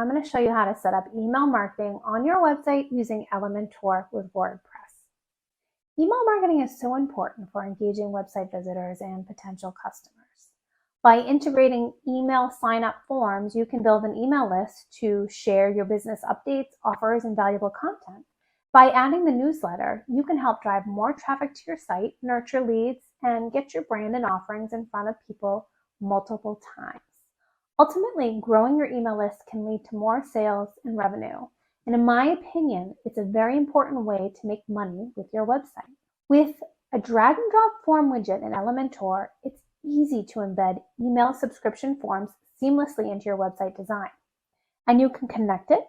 I'm going to show you how to set up email marketing on your website using Elementor with WordPress. Email marketing is so important for engaging website visitors and potential customers. By integrating email sign-up forms, you can build an email list to share your business updates, offers, and valuable content. By adding the newsletter, you can help drive more traffic to your site, nurture leads, and get your brand and offerings in front of people multiple times. Ultimately, growing your email list can lead to more sales and revenue. And in my opinion, it's a very important way to make money with your website. With a drag and drop form widget in Elementor, it's easy to embed email subscription forms seamlessly into your website design. And you can connect it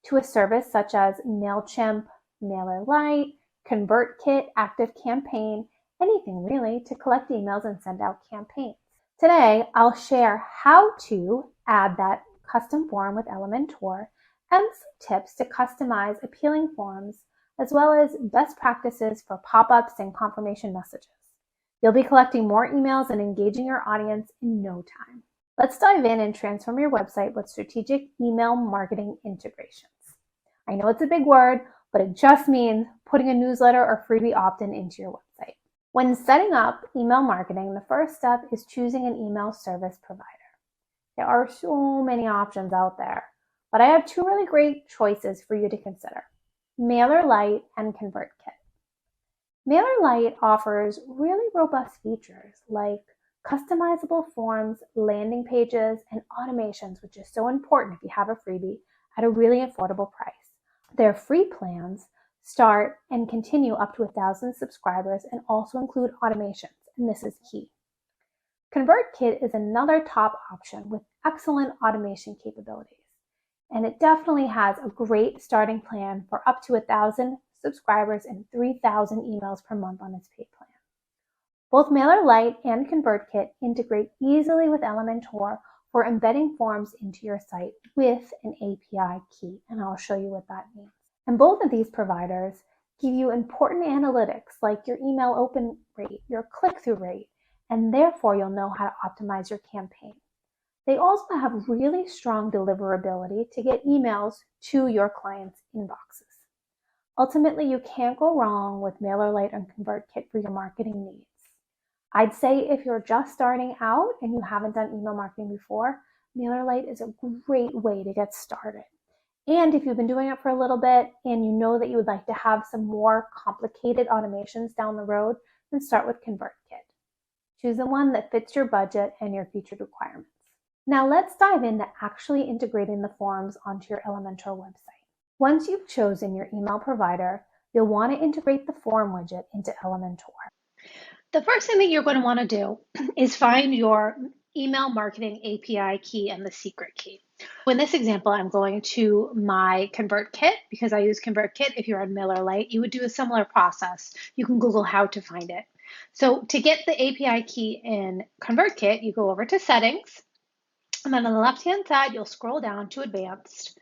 to a service such as MailChimp, MailerLite, ConvertKit, ActiveCampaign, anything really to collect emails and send out campaigns. Today, I'll share how to add that custom form with Elementor and some tips to customize appealing forms, as well as best practices for pop-ups and confirmation messages. You'll be collecting more emails and engaging your audience in no time. Let's dive in and transform your website with strategic email marketing integrations. I know it's a big word, but it just means putting a newsletter or freebie opt-in into your website. When setting up email marketing, the first step is choosing an email service provider. There are so many options out there, but I have two really great choices for you to consider: MailerLite and ConvertKit. MailerLite offers really robust features like customizable forms, landing pages, and automations, which is so important if you have a freebie, at a really affordable price. Their free plans start and continue up to 1,000 subscribers and also include automations, and this is key. ConvertKit is another top option with excellent automation capabilities, and it definitely has a great starting plan for up to 1,000 subscribers and 3,000 emails per month on its paid plan. Both MailerLite and ConvertKit integrate easily with Elementor for embedding forms into your site with an API key, and I'll show you what that means. And both of these providers give you important analytics like your email open rate, your click-through rate, and therefore you'll know how to optimize your campaign. They also have really strong deliverability to get emails to your clients' inboxes. Ultimately, you can't go wrong with MailerLite and ConvertKit for your marketing needs. I'd say if you're just starting out and you haven't done email marketing before, MailerLite is a great way to get started. And if you've been doing it for a little bit and you know that you would like to have some more complicated automations down the road, then start with ConvertKit. Choose the one that fits your budget and your featured requirements. Now let's dive into actually integrating the forms onto your Elementor website. Once you've chosen your email provider, you'll want to integrate the form widget into Elementor. The first thing that you're going to want to do is find your email marketing API key and the secret key. In this example, I'm going to my ConvertKit because I use ConvertKit. If you're on MailerLite, you would do a similar process. You can Google how to find it. So to get the API key in ConvertKit, you go over to Settings, and then on the left-hand side, you'll scroll down to Advanced.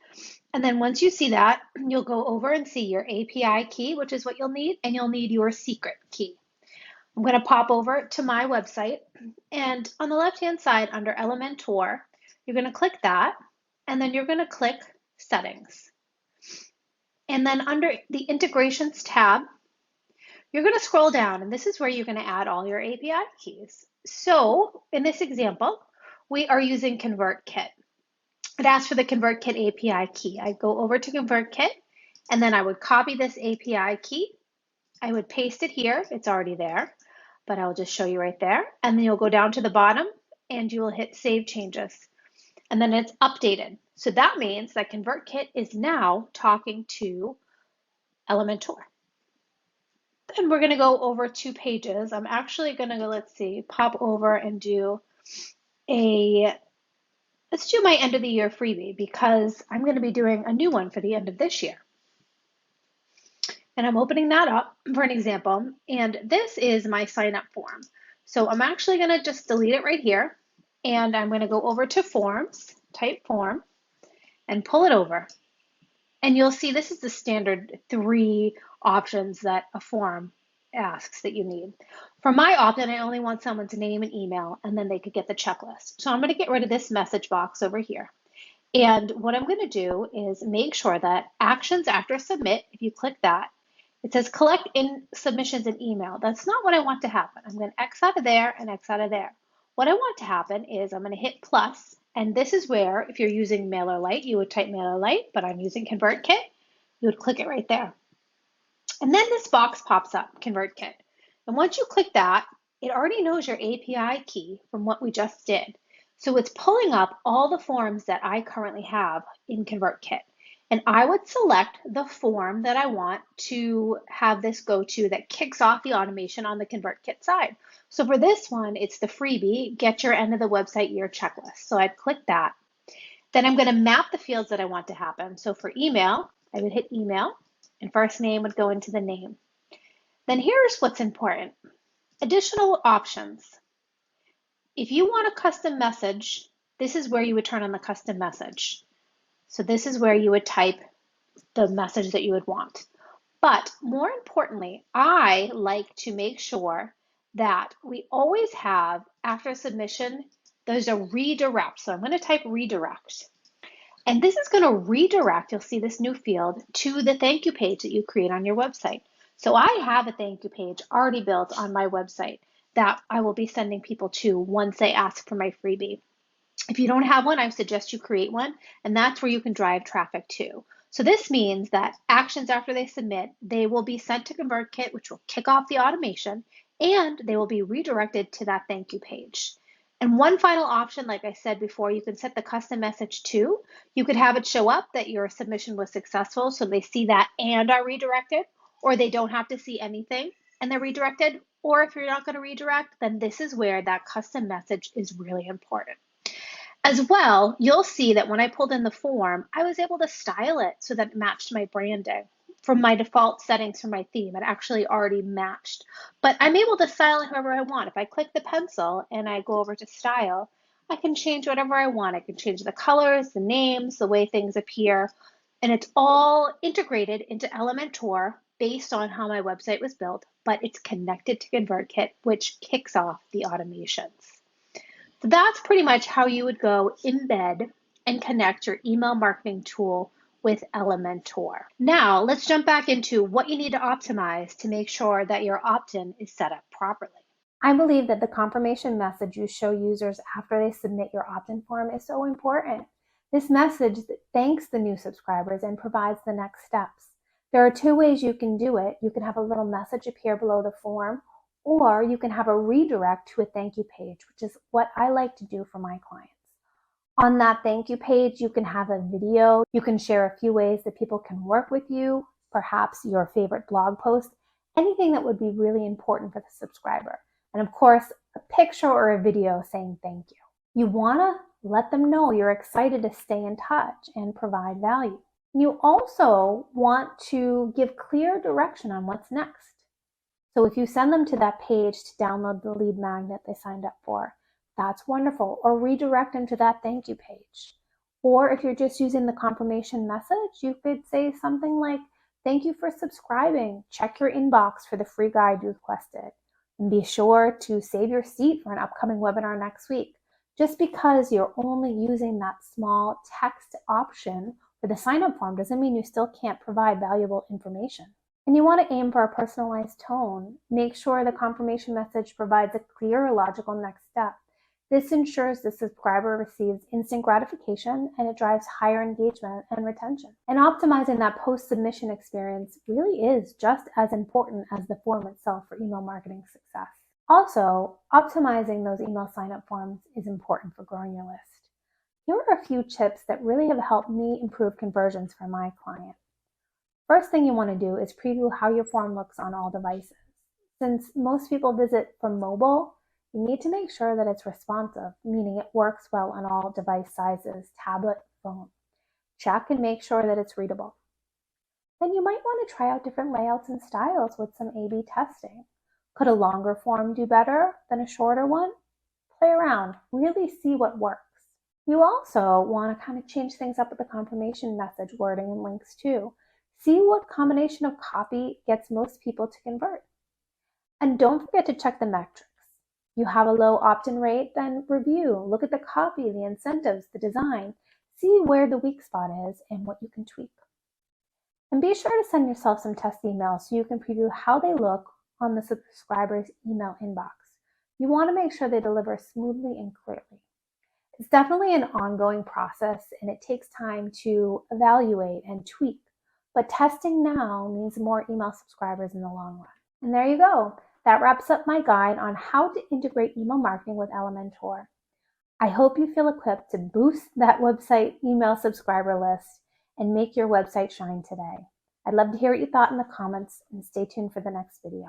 And then once you see that, you'll go over and see your API key, which is what you'll need, and you'll need your secret key. I'm going to pop over to my website, and on the left-hand side under Elementor, you're going to click that, and then you're going to click Settings. And then under the Integrations tab, you're going to scroll down, and this is where you're going to add all your API keys. So in this example, we are using ConvertKit. It asks for the ConvertKit API key. I go over to ConvertKit, and then I would copy this API key. I would paste it here. It's already there, but I'll just show you right there. And then you'll go down to the bottom, and you will hit Save Changes. And then it's updated. So that means that ConvertKit is now talking to Elementor. Then we're going to go over 2 pages. I'm actually going to go, let's see, pop over and do let's do my end of the year freebie because I'm going to be doing a new one for the end of this year. And I'm opening that up for an example. And this is my sign up form. So I'm actually going to just delete it right here. And I'm going to go over to Forms, type Form, and pull it over. And you'll see this is the standard 3 options that a form asks that you need. For my opt-in, I only want someone's name and email, and then they could get the checklist. So I'm going to get rid of this message box over here. And what I'm going to do is make sure that actions after submit, if you click that, it says collect in submissions and email. That's not what I want to happen. I'm going to X out of there and X out of there. What I want to happen is I'm going to hit plus, and this is where, if you're using MailerLite, you would type MailerLite, but I'm using ConvertKit, you would click it right there. And then this box pops up, ConvertKit. And once you click that, it already knows your API key from what we just did. So it's pulling up all the forms that I currently have in ConvertKit. And I would select the form that I want to have this go to that kicks off the automation on the ConvertKit side. So for this one, it's the freebie, get your end of the website year checklist. So I'd click that. Then I'm going to map the fields that I want to happen. So for email, I would hit email, and first name would go into the name. Then here's what's important. Additional options. If you want a custom message, this is where you would turn on the custom message. So this is where you would type the message that you would want. But more importantly, I like to make sure that we always have, after submission, there's a redirect. So I'm going to type redirect. And this is going to redirect, you'll see this new field, to the thank you page that you create on your website. So I have a thank you page already built on my website that I will be sending people to once they ask for my freebie. If you don't have one, I suggest you create one, and that's where you can drive traffic to. So this means that actions after they submit, they will be sent to ConvertKit, which will kick off the automation, and they will be redirected to that thank you page. And one final option, like I said before, you can set the custom message to. You could have it show up that your submission was successful, so they see that and are redirected, or they don't have to see anything and they're redirected. Or if you're not going to redirect, then this is where that custom message is really important. As well, you'll see that when I pulled in the form, I was able to style it so that it matched my branding. From my default settings for my theme, it actually already matched. But I'm able to style it however I want. If I click the pencil and I go over to style, I can change whatever I want. I can change the colors, the names, the way things appear, and it's all integrated into Elementor based on how my website was built, but it's connected to ConvertKit, which kicks off the automations. So that's pretty much how you would go embed and connect your email marketing tool with Elementor. Now, let's jump back into what you need to optimize to make sure that your opt-in is set up properly. I believe that the confirmation message you show users after they submit your opt-in form is so important. This message thanks the new subscribers and provides the next steps. There are two ways you can do it. You can have a little message appear below the form, or you can have a redirect to a thank you page, which is what I like to do for my clients. On that thank you page, you can have a video. You can share a few ways that people can work with you, perhaps your favorite blog post, anything that would be really important for the subscriber. And of course, a picture or a video saying thank you. You want to let them know you're excited to stay in touch and provide value. And you also want to give clear direction on what's next. So if you send them to that page to download the lead magnet they signed up for, that's wonderful. Or redirect them to that thank you page. Or if you're just using the confirmation message, you could say something like, thank you for subscribing. Check your inbox for the free guide you requested. And be sure to save your seat for an upcoming webinar next week. Just because you're only using that small text option for the sign-up form doesn't mean you still can't provide valuable information. And you want to aim for a personalized tone. Make sure the confirmation message provides a clear, logical next step. This ensures the subscriber receives instant gratification and it drives higher engagement and retention. And optimizing that post-submission experience really is just as important as the form itself for email marketing success. Also, optimizing those email sign-up forms is important for growing your list. Here are a few tips that really have helped me improve conversions for my clients. First thing you want to do is preview how your form looks on all devices. Since most people visit from mobile, you need to make sure that it's responsive, meaning it works well on all device sizes, tablet, phone. Check and make sure that it's readable. Then you might want to try out different layouts and styles with some A/B testing. Could a longer form do better than a shorter one? Play around, really see what works. You also want to kind of change things up with the confirmation message wording and links too. See what combination of copy gets most people to convert. And don't forget to check the metrics. You have a low opt-in rate, then review. Look at the copy, the incentives, the design. See where the weak spot is and what you can tweak. And be sure to send yourself some test emails so you can preview how they look on the subscriber's email inbox. You want to make sure they deliver smoothly and clearly. It's definitely an ongoing process and it takes time to evaluate and tweak, but testing now means more email subscribers in the long run. And there you go. That wraps up my guide on how to integrate email marketing with Elementor. I hope you feel equipped to boost that website email subscriber list and make your website shine today. I'd love to hear what you thought in the comments and stay tuned for the next video.